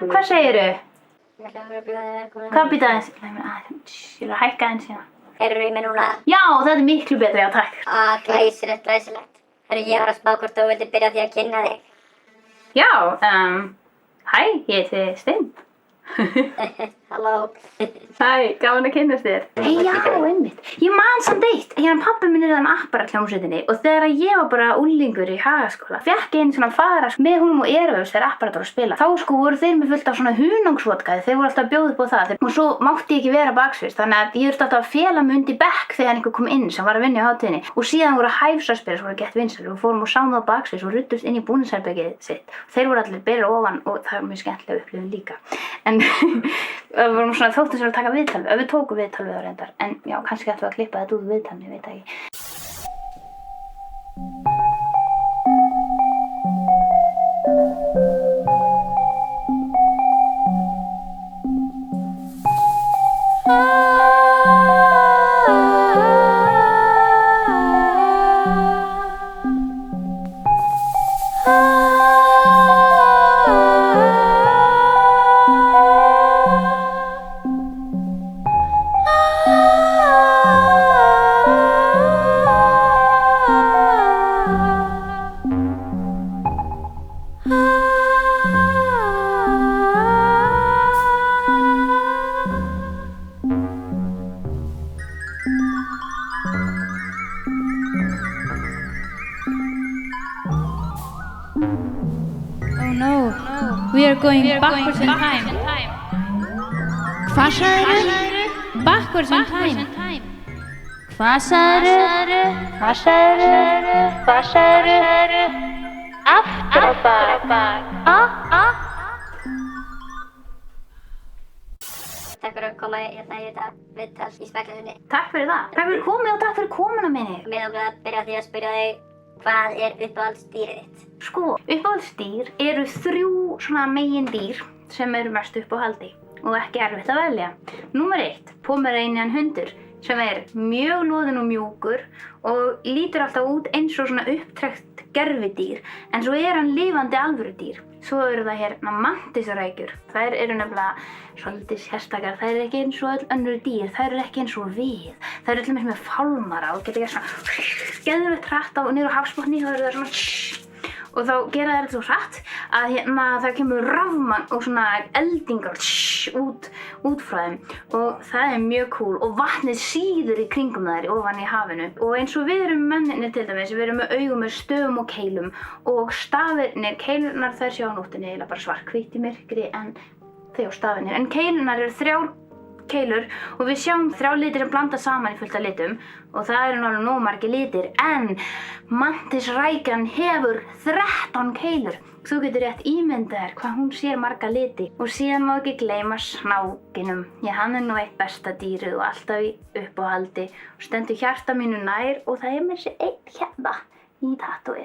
Hvað segirðu? Ég ætla að bjóða þér velkomin. Hvað býta aðeins? Ég er að hækka aðeins hérna. Heyrðu í mig núna? Já, þetta er miklu betra, já takk. Glæsilegt. Heyrðu, ég var að spá hvort þú vildi byrja á því að kynna þig. Já, hæ, ég heiti Steinn. Halló. Hæ, gaman að kynnast þér. Já, einmitt. Ég man samt eitt. Pabbi minn er þann apparathljómsveitinni og þegar ég var bara unglingur í Hagaskóla fékk ég einu svona fara með honum og Erfus þegar apparatur að spila. Þá sko voru þeir með fullt af svona hunangshvodka, þeir voru alltaf að bjóða upp á það og svo mátti ég ekki vera baksviðs þannig að ég þurfti alltaf að fela mig undir bekk þegar einhver kom inn sem var að vinna á hátíðinni og síðan voru Hives að spila sem voru gett vinsælir og fórum og sáum það á baksviðs og ruddust inn í búningsherbergið sitt. Þeir voru allir byrjar ofan og það var mjög skemmtileg upplifun líka. En við vorum svona þóttum sér að taka viðtal við, við tókum viðtal við á reyndar, en já, kannski ættum við að klippa þetta út viðtalinu, ég veit ekki. Oh no, we are going backwards in time. Hvað sagðirðu? Backwards in time. Hvað sagðirðu? Aftur á bak. Takk fyrir að koma hérna í þetta viðtal í Speklasunni. Takk fyrir það. Takk fyrir komið og takk fyrir komuna minni. Mig langar að byrja á því að spyrja þig, hvað er uppáhaldsdýrið þitt? Sko, uppáhaldsdýr eru 3 svona megindýr sem eru mest uppáhaldi og ekki erfitt að velja. Númer 1, Pomeranian hundur sem er mjög loðinn og mjúkur og lítur alltaf út eins og svona upptrekt gervidýr en svo er hann lifandi alvörudýr. Svo eru það hérna mantisrækjur. Þær eru nefnilega svolítið sérstakar. Þær eru ekki eins og öll önnur dýr. Þær eru ekki eins og við. Þær eru til dæmis með fálmara og geta ekki svona geðveikt hratt á niður á hafsbotni þá eru það svona og þá gera þær þetta svo hratt að hérna það kemur rafmagn og svona eldingar út frá þeim og það er mjög cool og vatnið síður í kringum þær ofan í hafinu og eins og við erum menninir til dæmis, við erum með augum með stöfum og keilum og stafirnir, keilurnar þær sjá á nóttinni eiginlega bara svarthvítt í myrkri en þau á stafirnir en keilurnar eru 3 keilur og við sjáum 3 litir sem blanda saman í fullt af litum og það eru náttúrulega nóg margir litir en mantisrækjan hefur 13 keilur. Þú getur rétt ímyndað þér hvað hún sér marga liti og síðan má ekki gleyma snákinum. Hann er nú eitt besta dýrið og alltaf í uppáhaldi og stendur hjarta mínu nær og það er með þessi einn hérna í tattói.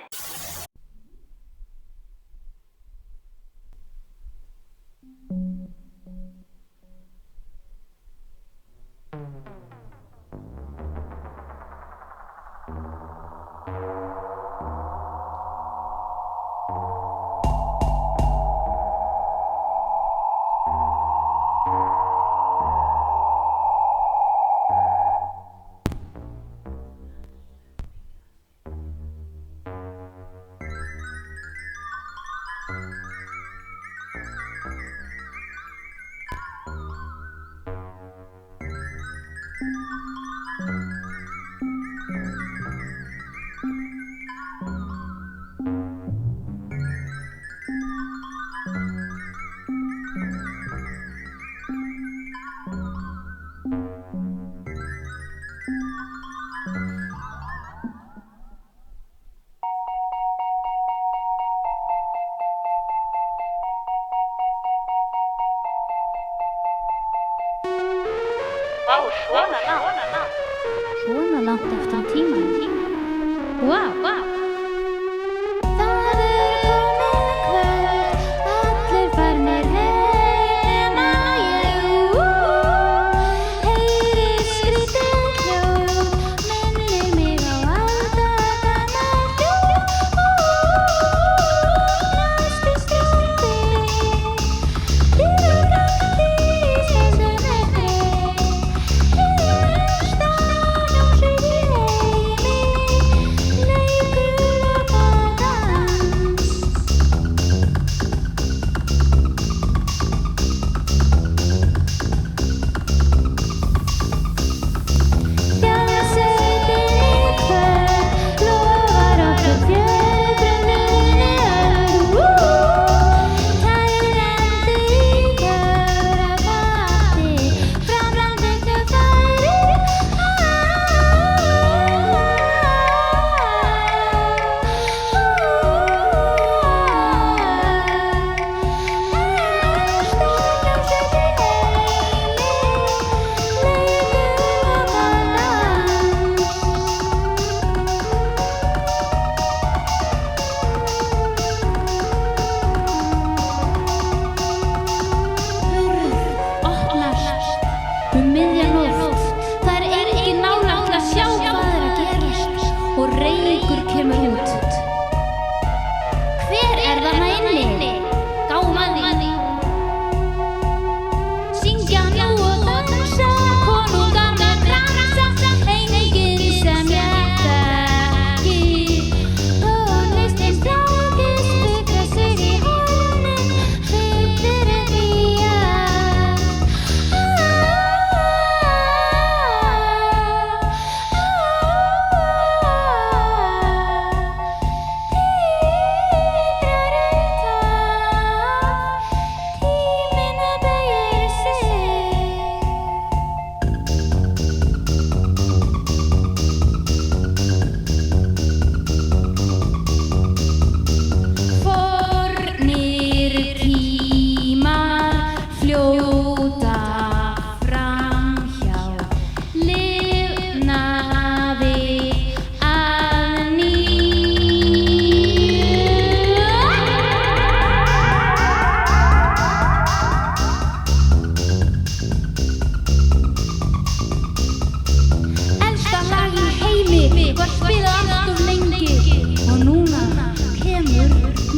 kemur út. Hver þarna inni? Gáum að því. Syngja nú og dansa, konungar með bransa, enginn sem ég þekki. Tónlistin strákist, fikrar sig í hornin, fyrir því fornir tímar fljóta framhjá, lifnaði að Elsta lag í heimi var spilað allt of lengi og núna kemur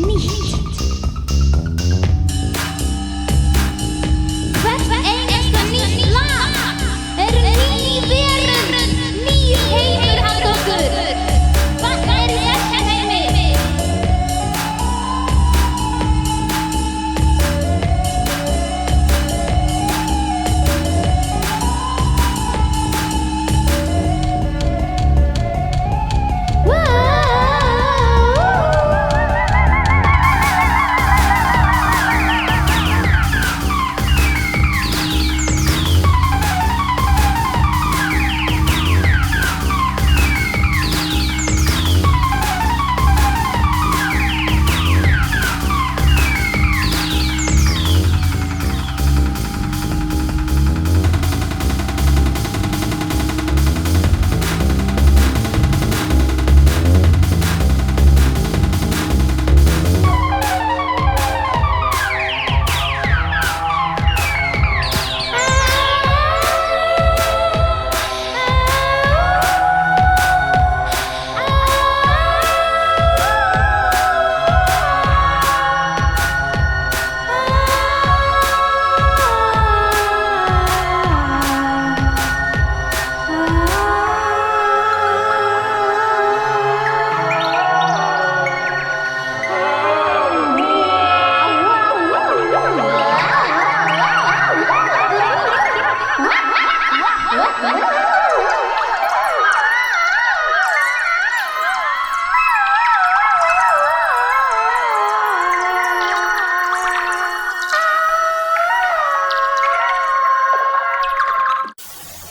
nýtt. Hvert einasta nýtt lag ný veröld, nýr heimur handa okkur. Hvað í þessum heimi?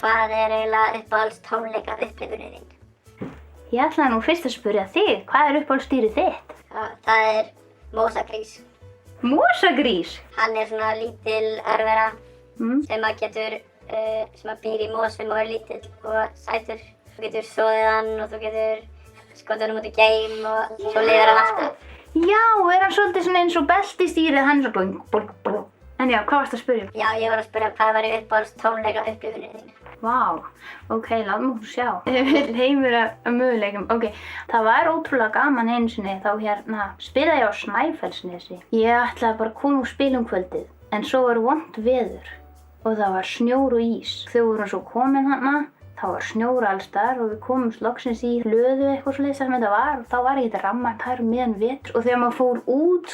Hvað eiginlega uppáhalds tónleika upplifunin þín? Ég ætlaði nú fyrst að spyrja þig, hvað uppáhaldsdýrið þitt? Það mosagrís. Mosagrís? Hann svona lítil örvera sem að býr í mosum og lítill og sætur. Þú getur soðið hann og þú getur skotið hann út í geim og svo lifir hann alltaf. Já, hann svolítið svona eins og beltistýrið, hann svo blung. En já, hvað varstu að spyrja? Já, ég var að spyrja hvað var uppáhalds tónleika upplifunin þín? Vá, ok, látum okkur sjá. Heimur af möguleikum. Ok, það var ótrúlega gaman einu sinni, þá spilaði ég á Snæfellsnesi. Ég ætlaði bara að koma og spila kvöldið, en svo var vont veður og það var snjór og ís. Þau voru svo komin þá var snjór alls staðar og við komumst loksins í hlöðu eitthvað svoleiðis sem þetta var og þá var ekkert rafmagn þar miðan vetur og þegar maður fór út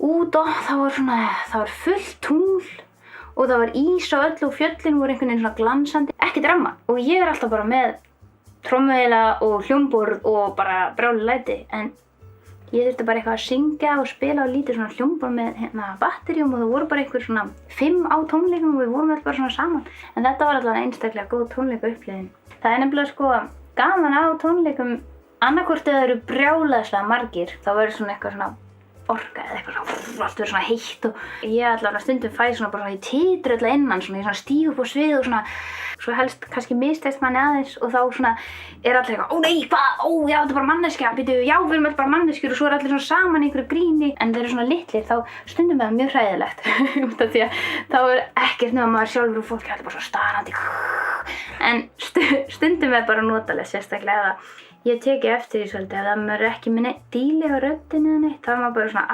og það var fullt tungl og það var ís á öllu og fjöllin voru einhvern veginn svona glansandi, ekkert rafmagn. Og ég alltaf bara með trommuveila og hljómborð og bara brjálu læti en ég þurfti bara eitthvað að syngja og spila á lítið svona hljómborð með batteríum og það voru bara einhver svona 5 á tónleikum og við vorum alltaf bara svona saman. En þetta var alltaf einstaklega góð tónleikaupplifun. Það nefnilega gaman á tónleikum, annarkvort ef það eru brjálæðislega margir, þá verður svona eitthvað svona orka eða eitthvað svona allt verður svona heitt og ég allavega stundum fæ svona bara svona, ég titri öll að innan svona, ég svona stíg upp á svið og svona, svo helst kannski mistæst manni aðeins og þá svona allir eitthvað, ó nei, hvað, ó já, þetta er bara manneskja, býtu, já, við erum öll bara manneskjur og svo allir svona saman í einhverju gríni, en þeir eru svona litlir, þá stundum við það mjög hræðilegt, út af því að þá ekkert nema maður sjálfur og fólki allir bara svona starandi, en stundum við bara notaleg, sérstaklega eða ég teki eftir því svolítið að það maður ekki með neitt díli á röddinni eða neitt, þá er maður bara svona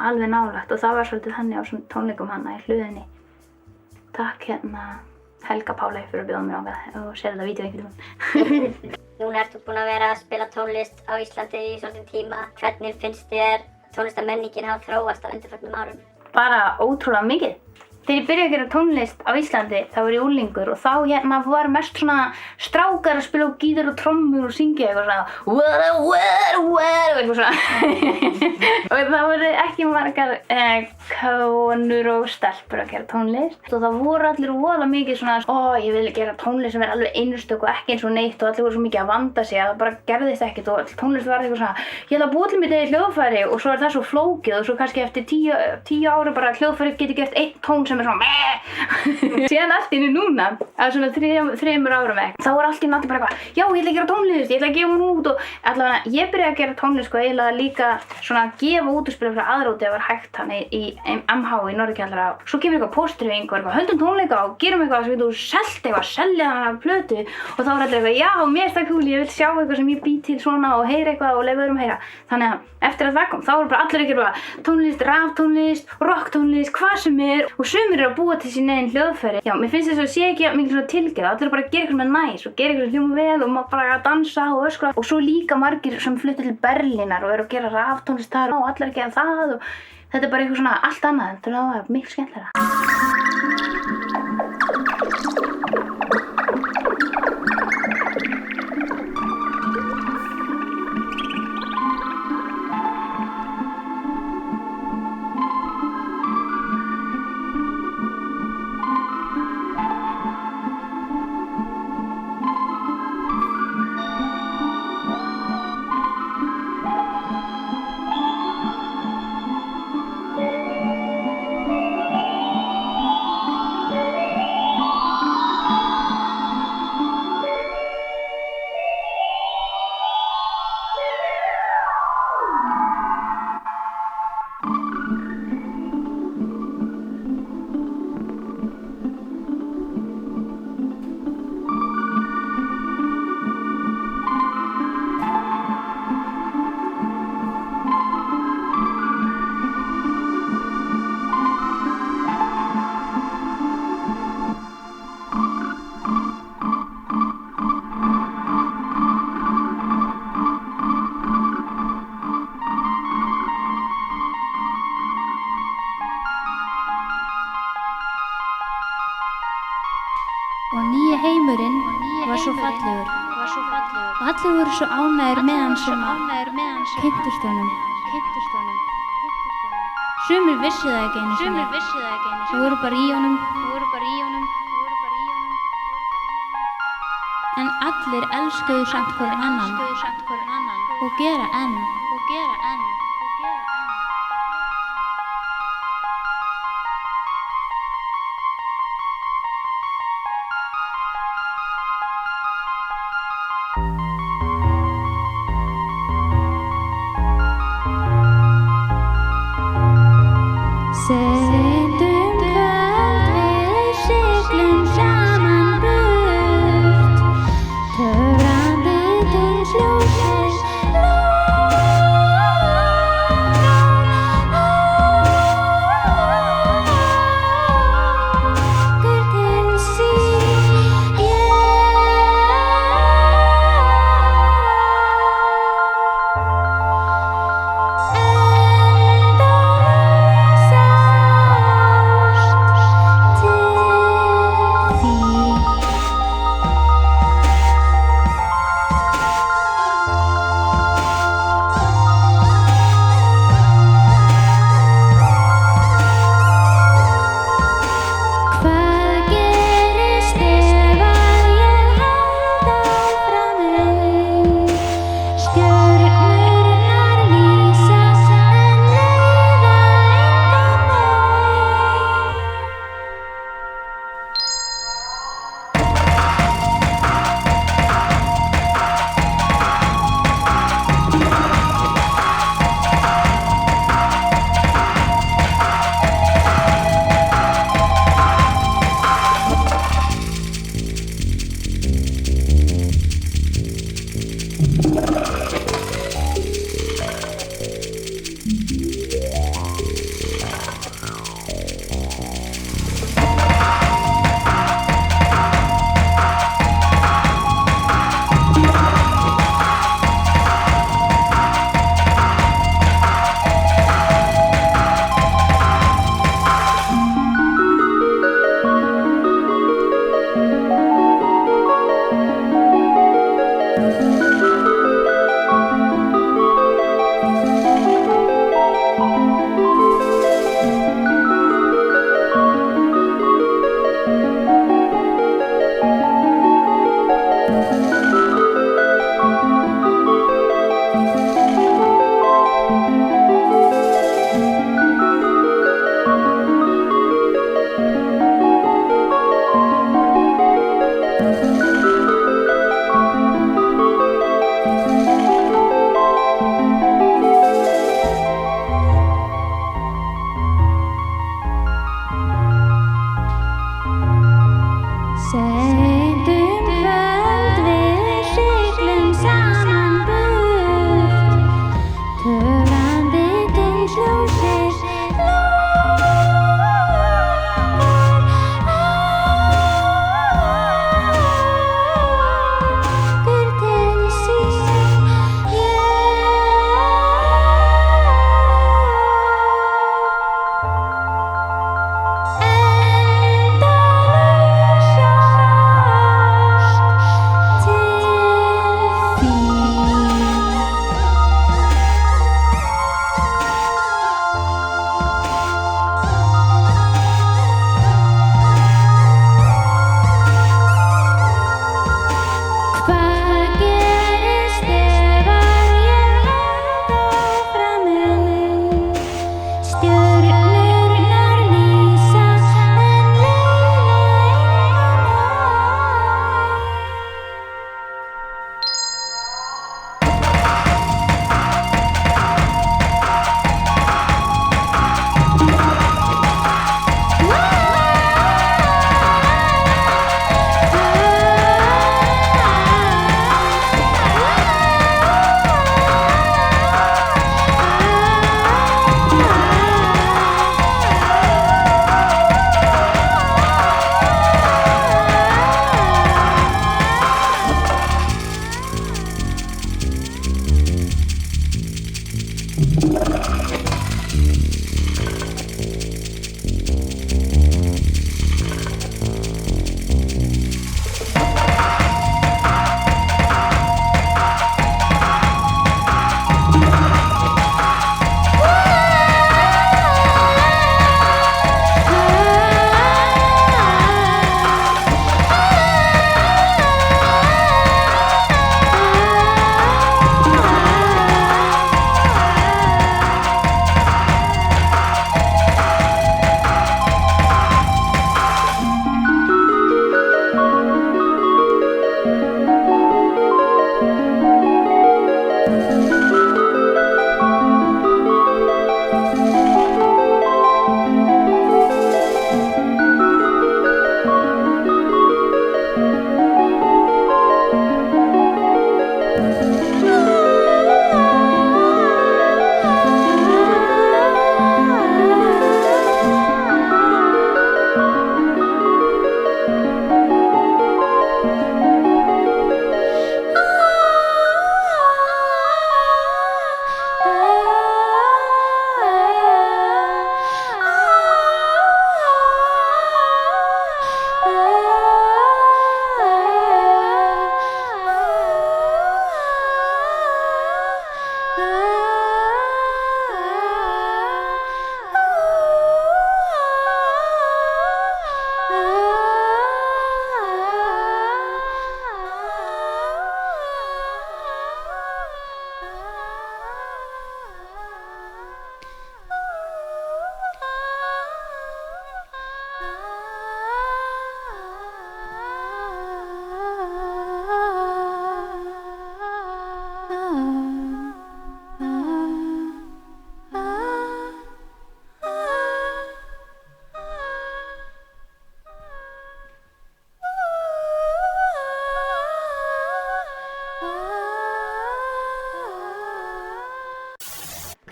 alveg nálægt og það var svolítið þannig á svona tónleikum hana í hluðinni. Takk Helga Páley fyrir að bjóða mér ángað og sér þetta vídeo einhvern tímann. Núna ertu búin að vera að spila tónlist á Íslandi í svolítinn tíma. Hvernig finnst þér tónlistarmenningin hafa þróast á undanförnum árum? Bara ótrúlega mikið. Þegar ég byrjaði að gera tónlist á Íslandi þá var ég unglingur og þá var mest svona strákar að spila á gítar og trommur og syngja eitthvað svona eitthvað svona og það voru ekki margar konur og stelpur að gera tónlist og það voru allir voðalega mikið svona ég vil gera tónlist sem er alveg einstök og ekki eins og neitt og allir voru svo mikið að vanda sig að það bara gerðist ekkert og tónlist var eitthvað svona ég ætla að búa til mitt eigið hljóðfæri og svo er það svo flókið og svo kannski eftir 10 ára bara hljóðfærið geti gert einn tón sem er svona síðan allt inni núna að svona 3 árum þá er allt inni allir bara eitthvað já ég ætla að gera tónlist, ég ætla að gefa hún út og allavega ég byrjaði að gera tónlist sko eiginlega líka svona að gefa út og spila fyrir aðra út ef það var hægt hann í MH í Norðurkjallara svo kemur eitthvað póstdreifing og eitthvað höldum tónleika og gerum eitthvað sem getur selt eitthvað selja hana plötu og þá er allir eitthvað já mér finnst það cool, ég vil sjá eitthvað sem ég bý til svona og heyra eitthvað og leyfa öðrum að heyra þannig að eftir að það kom þá voru bara allir að gera tónlist, raftónlist, rocktónlist, hvað sem er og sumir eru að búa til sín eigin hljóðfæri. Já, mér finnst þess að sé ekki mikil svona tilgerð, allir eru bara að gera eitthvað með næs og gera eitthvað sem hljóma vel og maður bara að dansa og öskra og svo líka margir sem fluttu til Berlínar og eru að gera raftónlist þar og allir að gera það og þetta er bara eitthvað svona allt annað, þannig að það er mikil skemmtilegra. Og nýji heimurinn var svo fallegur og allir voru svo ánægðir með hann sem kynntust honum. Sumir vissu það ekki einu sinni. Þau voru bara í honum. En allir elskuðu samt hvor annan og gera enn. Seint kvöld við siglum saman burt, töfrandi til ljóssins logn.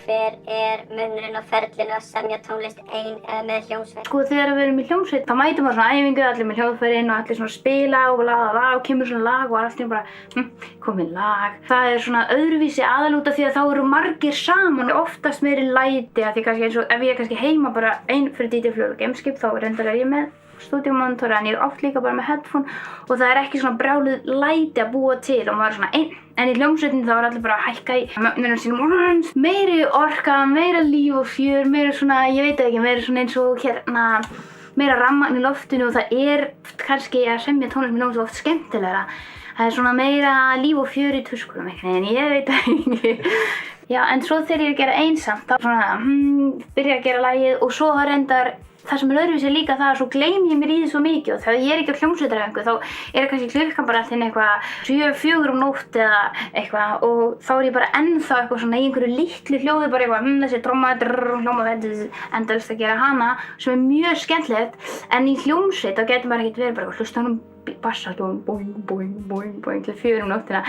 hver munurinn á ferlinu að semja tónlist ein eða með hljómsveit? Sko þegar við erum í hljómsveit þá mætum maður svona æfingu, allir með hljóðfærin og allir svona spila og og kemur svona lag og allir bara komið lag. Það svona öðruvísi aðalúta því að þá eru margir saman og oftast meiri læti að því kannski eins og ef ég kannski heima bara ein fyrir DJ Flögur og Gameskip þá reyndar ég með stúdíómonitor en ég oft líka bara með headphone og það ekki svona brjáluð læti að búa til og maður svona einn. En í hljómsveitinni þá allir bara að hækka í mögnunum sínum, meiri orka, meira líf og fjör, meira svona, ég veit ekki, meira svona eins og meira rammagn í loftinu og það kannski að semja tónlist með hljómsveit oft skemmtilegra. Það svona meira líf og fjör í tuskunum en ég veit ekki. Já, en svo þegar ég að gera einsamt þá svona, byrja að gera lagið og svo reyndar það sem öðruvísi líka það að svo gleymi ég mér í því svo mikið og þegar ég ekki á hljómsveitaræfingu þá kannski klukkan bara alltaf eitthvað 3-4 nótt eða eitthvað og þá ég bara ennþá eitthvað svona í einhverju litlu hljóði bara eitthvað þessi tromma, hljómavendið endalaust að gera hana sem mjög skemmtilegt en í hljómsveit þá getur maður ekkert verið bara hlusta honum bassahljóðum boing, boing, boing, boing til 4 nóttina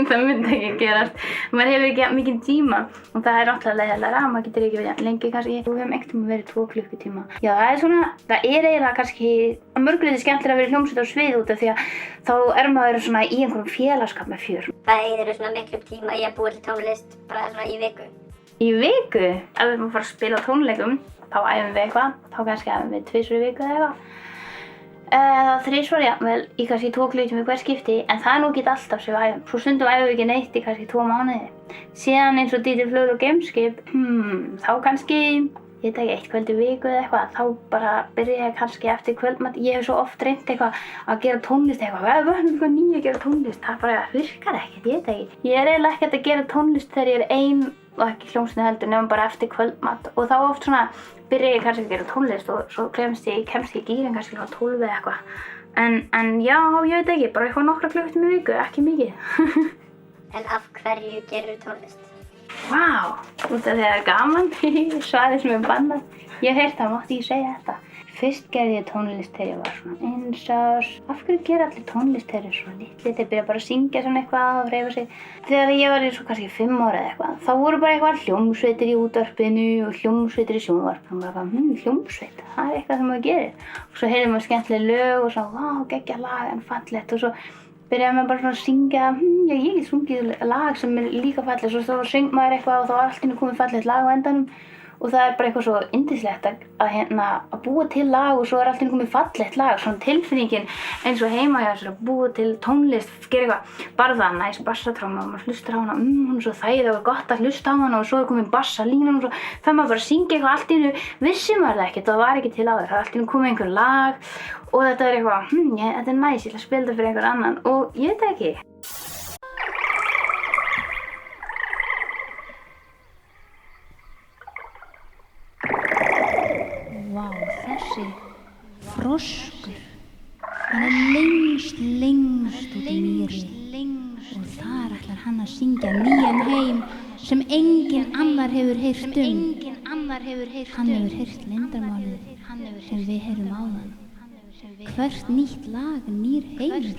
það myndi ekki gerast maður hefur ekki mikið tíma og það náttúrulega leiðilega maður getur ekki verið lengi kannski og við hefum einhvern verið 2 klukkutíma já það eiginlega kannski að mörguleiti skemmtilega að vera í hljómsveit á svið út af því að þá maður svona í einhverjum félagskap með fjör Hvað eyðirðu svona miklum tíma í að búa til tónlist bara svona í viku? Í viku? Ef við erum að fara að spila á tónleikum þá æfum við eitthvað þá kannski æfum við 2 í viku eða eitthvað eða 3 jafnvel í kannski 2 klukkutíma í hver skipti en það nú ekki alltaf sem við æfum. Svo stundum æfum við ekki neitt í kannski 2 mánuði. Síðan eins og DJ Flögur og Gameskip, þá kannski, ég veit ekki, 1 kvöld í viku eða eitthvað, þá bara byrja ég kannski eftir kvöldmat. Ég hef svo oft reynt eitthvað að gera tónlist eitthvað, við höfum eitthvað nýja að gera tónlist, það bara virkar ekkert, ég veit ekki. Ég eiginlega ekkert að gera tónlist þegar ég ein og ekki hljómsveit heldur nema bara eftir kvöldmat og þá oft svona byrja ég kannski að gera tónlist og svo kemst ég í gírinn kannski á 12 eða eitthvað en já, ég veit ekki, bara eitthvað nokkra klukkutíma í viku, ekki mikið En af hverju gerirðu tónlist? Vá, út af því að það er gaman, svarið sem bannað Ég hef heyrt það, mátti ég segja þetta Fyrst gerði ég tónlist þegar ég var svona 1 árs. Af hverju gera allir tónlist þegar þeir eru svo litlir? Þeir byrja bara að syngja svona eitthvað og hreyfa sig. Þegar ég var eins og kannski 5 ára eða eitthvað, þá voru bara eitthvað hljómsveitir í útvarpinu og hljómsveitir í sjónvarpinu. Og maður bara, hljómsveit, það er eitthvað sem maður gerir. Og svo heyrði maður skemmtileg lög og svo, vá, geggjað lag en fallegt. Og svo byrjaði maður bara svona að syngja, ég get sungið lag sem er líka fallegt. Svo þá söng maður eitthvað og þá var allt í einu komið fallegt lag á endanum. Og það er bara eitthvað svo yndislegt að búa til lag og svo er allt í einu komið fallegt lag. Svona tilfinningin eins og heima hjá sér að búa til tónlist, gera eitthvað bara það næs bassatromma og maður hlustar á hana, hún er svo þægileg og gott að hlusta á hana og svo er komið bassalínan og svo fer maður bara að syngja eitthvað allt í einu, vissi maður það ekkert, það var ekki til áður, það er allt í einu komið einhver lag og þetta er eitthvað, þetta er næs, ég ætla að spila þetta fyrir einhver annan og ég veit ekki. Vá, þessi froskur, hann er lengst út í mýri og þar ætlar hann að syngja nýjan heim sem enginn annar hefur heyrt Hann hefur heyrt leyndarmálið sem við heyrum áðan. Hvert nýtt lag, nýr heimur.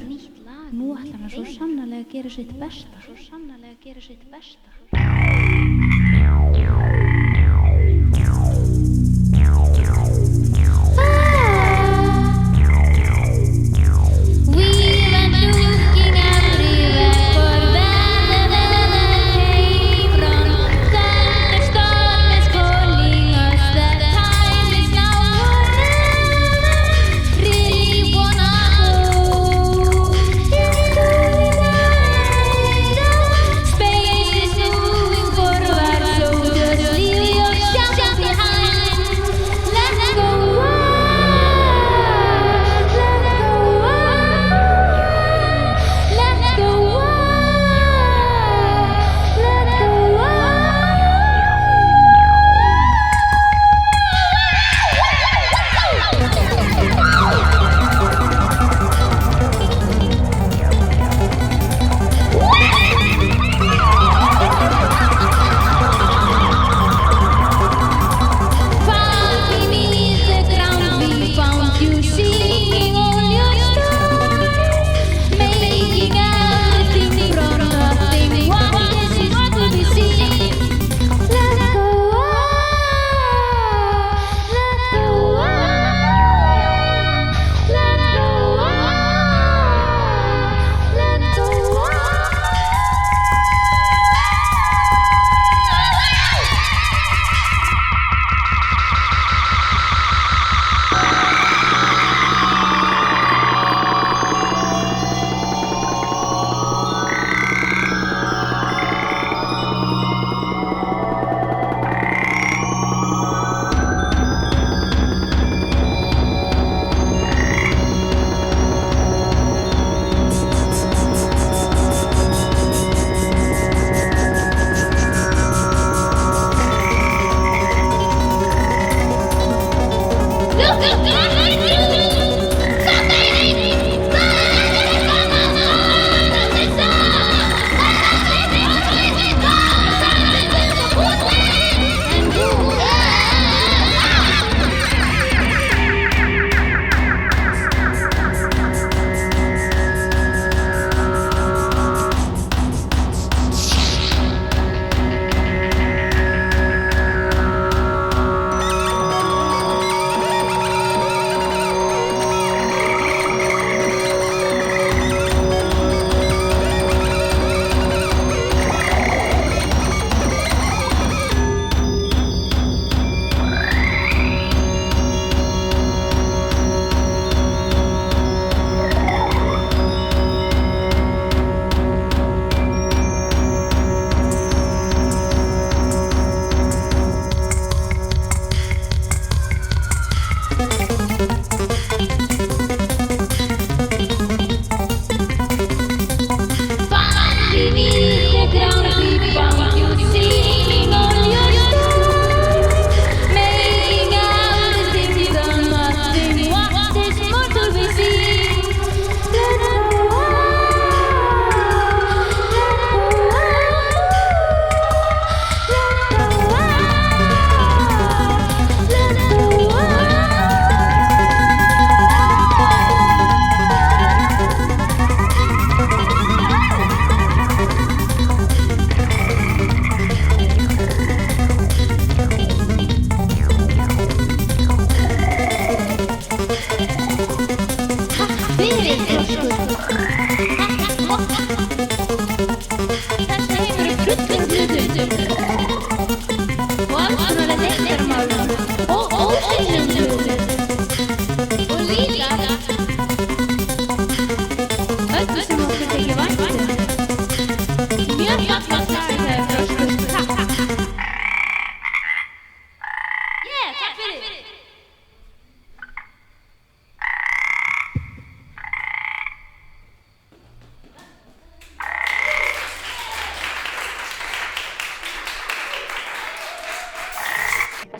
Nú ætlar hann svo sannarlega að gera sitt besta. Space is moving forward, so just leave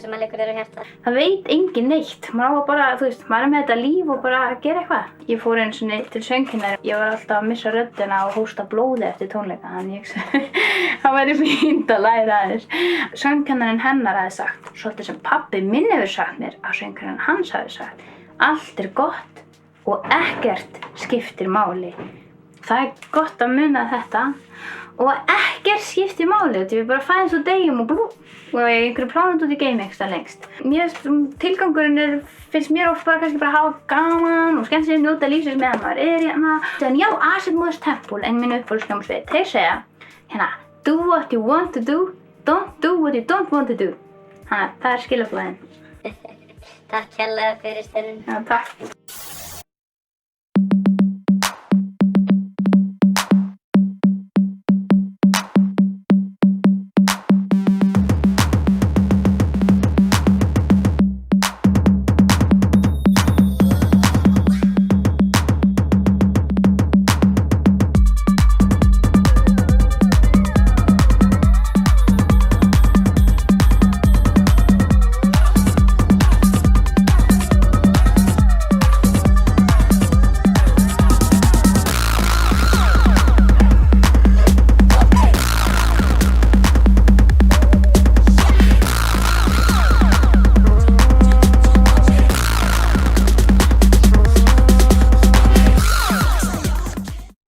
Sem að liggur þér á hjarta? Það veit enginn neitt. Maður á bara, þú veist, maður er með þetta líf og bara að gera eitthvað. Ég fór einu sinni til söngkennara. Ég var alltaf að missa röddina og hósta blóði eftir tónleika. Þannig ég það væri fínt að læra aðeins. Söngkennarinn hennar hafði sagt, svolítið sem pabbi minn hefur sagt mér, að söngkennarinn hans hafði sagt. Allt er gott og ekkert skiptir máli. Það er gott að muna þetta. Og ekkert skiptir máli, við bara fæðumst og deyjum og blú. Og ég er einhverju plánut út í geimi einhverstað lengst. Tilgangurinn finnst mér oft bara kannski bara að hafa gaman og skemmt sér njóta lífsins meðan maður er hérna. En já, Acid Mother's Temple, en mínu uppáhaldshljómsveit, þeir segja hérna, do what you want to do, don't do what you don't want to do. Það er skilaboðin. Takk hérlega fyrir stundin. Já, takk.